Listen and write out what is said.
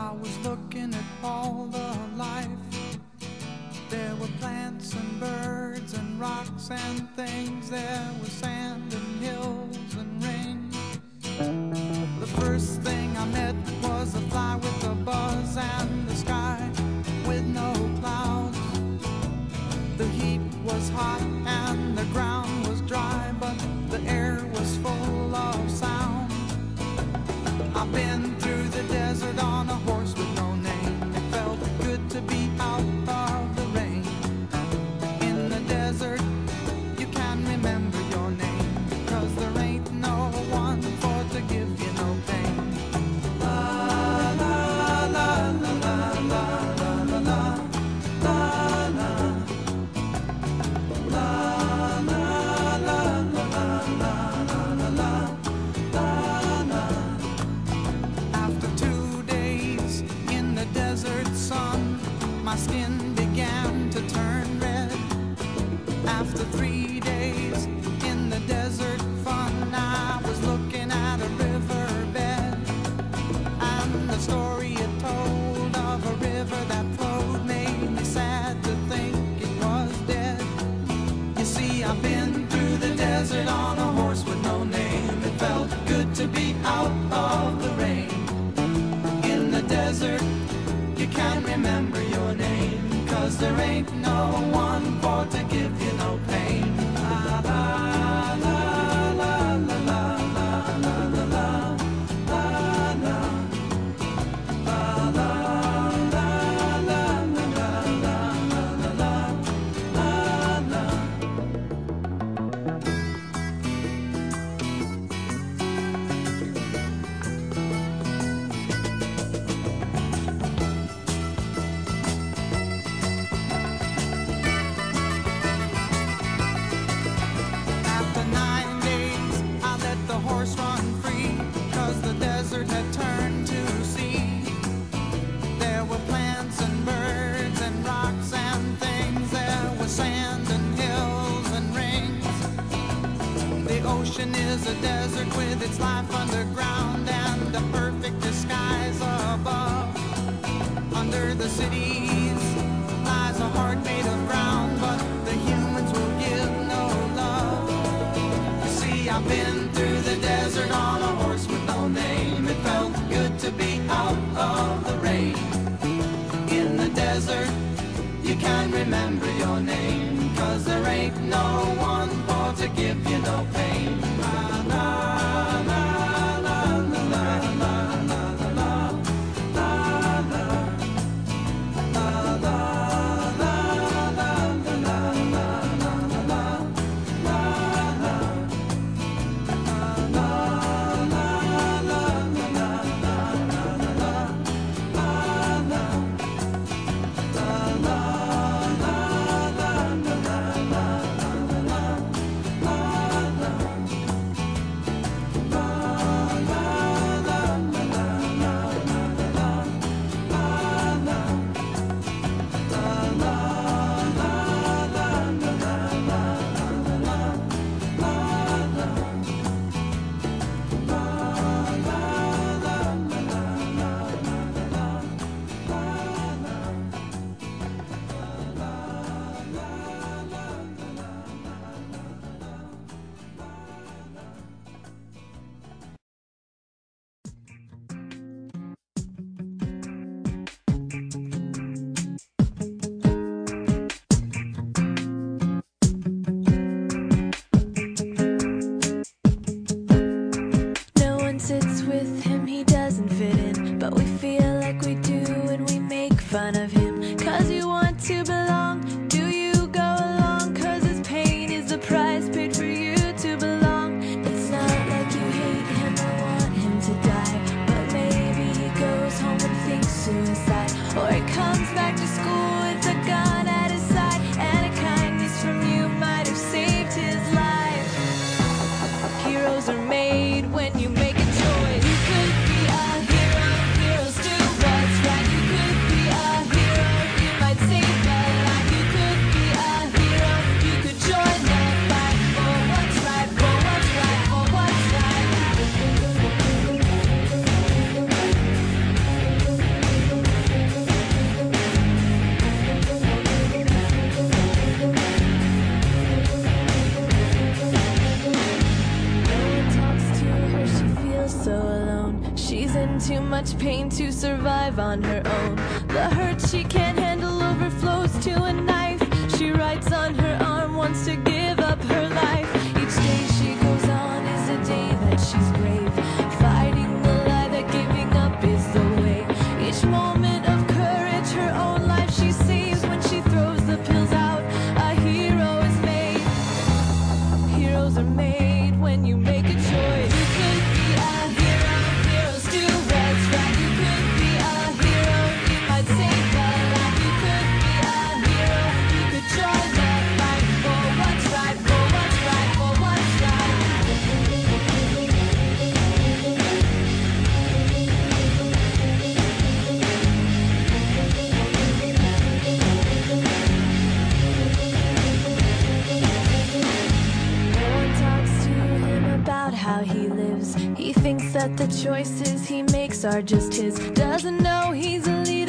I was looking at all the life. There were plants and birds and rocks and things. There was sand and hills and rain. The first thing I met was a fly with a buzz and the sky with no clouds. The heat was hot and the ground was dry, but the air was full of sound. I've been through the desert on a horse with no name. It felt good to be out of the rain. In the desert, you can remember your name, 'cause there ain't no one for to give you no pain. La la la la la la la la la la la la la la la la. After 2 days in the desert sun, my skin began to turn red. After 3 days in the desert fun, I was looking at a riverbed, and the story it told of a river that flowed made me sad to think it was dead. You see, I've been through the desert on a horse with no name. It felt good to be out of the rain. In the desert, you can remember your name, 'cause there ain't no one for to give you no pain. La la la la la la la la la la la la la la la la la. After 9 days, I let the horse run free, 'cause the desert had turned to sea. There were plants and birds and rocks and things. There was sand and hills and rings. The ocean is a desert with its life underground and a perfect disguise above. Under the cities lies a heart made of ground, but the humans will give no love. You see, I've been through the desert on a horse with no name. It felt good to be out of the rain. In the desert, you can remember your name, 'cause there ain't no one for to give you no pain. La la la la la la la la la la la. La la la la la la la la la la la. La la la la la la la la la. La la la la la la la la la. survive on her own. The hurt she can't handle overflows to a knife. She writes on her arm, wants to give up her life. Each day she goes on is a day that she's brave, fighting the lie that giving up is the way. Each moment of courage, her own life she saves. When she throws the pills out, a hero is made. Heroes are made when you make a choice. You could be a hero, heroes do what's right. You could be a hero, you might save a life. You could be a hero, you could join the fight for what's right, for what's right, for what's right. No one talks to him about how he lives. He thinks that the choices he makes are just his. Doesn't know he's a leader.